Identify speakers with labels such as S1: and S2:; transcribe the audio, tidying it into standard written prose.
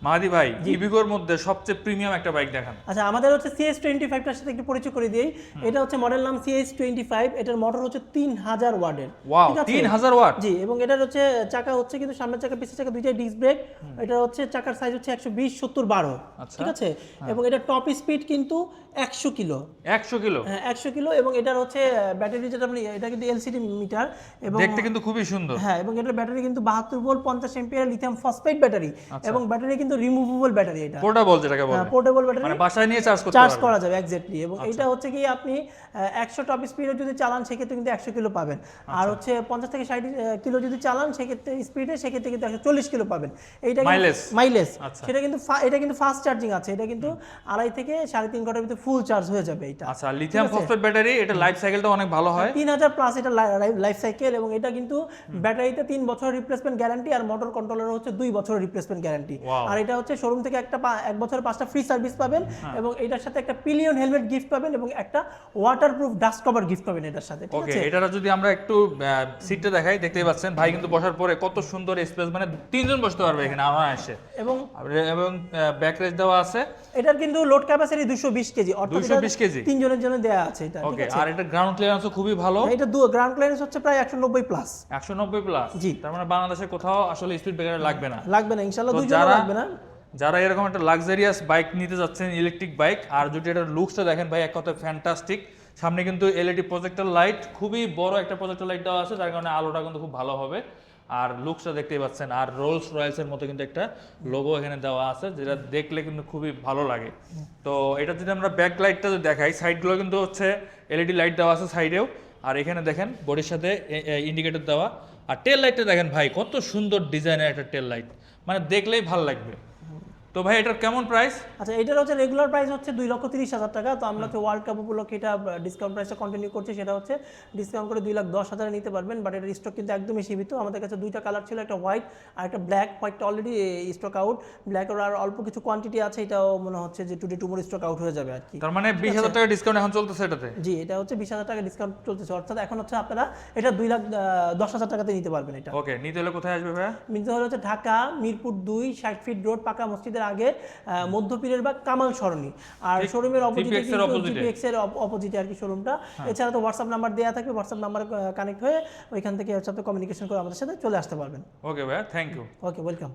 S1: মাহাদি ভাই, ইভিগোর মধ্যে সবচেয়ে প্রিমিয়াম একটা বাইক দেখান।
S2: আচ্ছা, আমাদের হচ্ছে CS25 টার সাথে একটু পরিচয় করে দিই। এটা হচ্ছে মডেল নাম CS25, এটার মোটর হচ্ছে 3000 ওয়াটের।
S1: Wow, 3000 watt.
S2: জি, এবং এটার হচ্ছে চাকা হচ্ছে কিন্তু সামনের চাকা পিছের চাকা দুইটাই ডিস্ক ব্রেক। এটা হচ্ছে চাকার সাইজ হচ্ছে 120/70/12, ঠিক আছে। এবং এটা টপ স্পিড কিন্তু 100 কিলো।
S1: 100 কিলো?
S2: হ্যাঁ, 100 কিলো। এবং এটার হচ্ছে ব্যাটারি যেটা আপনি, এটা কিন্তু এলসিডি মিটার এবং
S1: দেখতে কিন্তু খুবই সুন্দর।
S2: হ্যাঁ, এবং এটার ব্যাটারি কিন্তু 72 volt 50 ampere lithium phosphate battery. এবং ব্যাটারি কিন্তু রিমুভেবল ব্যাটারি। এটা
S1: পোর্টেবল যেটাকে বলে।
S2: পোর্টেবল ব্যাটারি,
S1: মানে বাসায় নিয়ে চার্জ
S2: করা যাবে এক্স্যাক্টলি। এবং এটা হচ্ছে কি আপনি 100 টপ স্পিডে যদি চালান সেক্ষেত্রে কিন্তু 100 কিলো পাবেন। আর হচ্ছে 50 থেকে 60 কিলো যদি চালান সেক্ষেত্রে স্পিডে সেক্ষেত্রে কিন্তু 140 কিলো পাবেন। এইটা মাইলেজ সেটা কিন্তু এটা কিন্তু ফাস্ট চার্জিং আছে। এটা কিন্তু 2.5 থেকে 3.5 ঘন্টার ভিতরে ফুল চার্জ হয়ে যাবে এটা।
S1: আচ্ছা, লিথিয়াম ফসফেট ব্যাটারি, এটা লাইফ সাইকেলটা অনেক ভালো হয়।
S2: 3000 প্লাস এটা লাইফ সাইকেল। এবং এটা কিন্তু ব্যাটারিতে 3 বছরের রিপ্লেসমেন্ট গ্যারান্টি, আর মোটর কন্ট্রোলার হচ্ছে 2 বছরের রিপ্লেসমেন্ট গ্যারান্টি। আর এটা হচ্ছে শোরুম থেকে 1 বছরের 5টা ফ্রি সার্ভিস পাবেন। এবং এটার সাথে একটা পিলিয়ন হেলমেট গিফট পাবেন এবং একটা ওয়াটারপ্রুফ ডাস্ট কভার গিফট পাবেন এটার সাথে, ঠিক
S1: ওকে,
S2: আছে।
S1: এটা যদি আমরা একটু সিটটা দেখাই, দেখতেই পাচ্ছেন ভাই কিন্তু বসার পরে কত সুন্দর স্পেস, মানে 3 জন বসতে পারবে এখানে আরামসে। এবং ব্যাক রেস্ট দেওয়া আছে।
S2: এটার কিন্তু লোড ক্যাপাসিটি 220 কেজি, অর্থাৎ
S1: 220 কেজি
S2: 3 জনের জন্য দেয়া আছে এটা, ঠিক
S1: ওকে।
S2: আছে।
S1: আর এটা গ্রাউন্ড ক্লিয়ারেন্সও খুবই ভালো।
S2: এটা গ্রাউন্ড ক্লিয়ারেন্স হচ্ছে প্রায় 190 প্লাস।
S1: 190 প্লাস?
S2: জি।
S1: তার মানে বাংলাদেশে কোথাও আসলে স্পিড ব্রেকার লাগবে না
S2: ইনশাআল্লাহ, দুই জন লাগবে না।
S1: যারা এরকম একটা লাক্সারিয়াস বাইক নিতে যাচ্ছেন, ইলেকট্রিক বাইক, আর যদি এটার লুকসটা দেখেন ভাই, এক কথায় ফ্যান্টাস্টিক। সামনে কিন্তু এলইডি প্রজেক্টর লাইট, খুবই বড় একটা প্রজেক্টর লাইট দেওয়া আছে, যার কারণে আলোটা কিন্তু খুব ভালো হবে। আর লুকসটা দেখতেই পাচ্ছেন। আর রোলস রয়েলসের মতো কিন্তু একটা লোগো এখানে দেওয়া আছে, যেটা দেখলে কিন্তু খুবই ভালো লাগে। তো এটা যদি আমরা ব্যাক লাইটটা যদি দেখাই, সাইডগুলো কিন্তু হচ্ছে এলইডি লাইট দেওয়া আছে সাইডেও। আর এখানে দেখেন বডির সাথে ইন্ডিকেটর দেওয়া। আর টেল লাইটটা দেখেন ভাই, কত সুন্দর ডিজাইনের একটা টেল লাইট, মানে দেখলেই ভালো লাগবে। তো ভাই এটার কেমন প্রাইস?
S2: আচ্ছা, এটার হচ্ছে রেগুলার প্রাইস হচ্ছে 2,30,000 টাকা। তো আমরা হচ্ছে ওয়ার্ল্ড কাপ উপলক্ষে এটা ডিসকাউন্ট প্রাইসটা কন্টিনিউ করছি, সেটা হচ্ছে ডিসকাউন্ট করে 2,10,000 নিতে পারবেন। বাট এটার স্টক কিন্তু একদমই সীমিত। আমাদের কাছে 2টা কালার ছিল, একটা হোয়াইট আর একটা ব্ল্যাক। হোয়াইটটা অলরেডি স্টক আউট, ব্ল্যাকের আর অল্প কিছু কোয়ান্টিটি আছে। এটাও মনে হচ্ছে যে টুডে টুমোর স্টক আউট হয়ে যাবে আর কি।
S1: তার মানে 20,000 টাকা ডিসকাউন্ট এখন চলতেছে এটাতে?
S2: জি, এটা হচ্ছে 20,000 টাকা ডিসকাউন্ট চলতেছে, অর্থাৎ এখন হচ্ছে আপনারা এটা 2,10,000 টাকাতে নিতে পারবেন এটা।
S1: ওকে, নিতে হলে কোথায় আসবে ভাইয়া?
S2: নিতে হলে হচ্ছে ঢাকা মিরপুর 2 60 ফিট রোড, পাকা মসজিদের আগে, মধ্যপীরের বা কামাল সরণি। আর শোরুমের অপোজিটে জিপিএক্স এর অপোজিটে আর কি শোরুমটা। এছাড়া তো হোয়াটসঅ্যাপ নাম্বার দেওয়া থাকবে, হোয়াটসঅ্যাপ নাম্বার কানেক্ট হয়ে ওইখান থেকে সাথে কমিউনিকেশন করে আমাদের সাথে চলে আসতে পারবেন।
S1: ওকে ভাইয়া, থ্যাংক ইউ।
S2: Okay, welcome.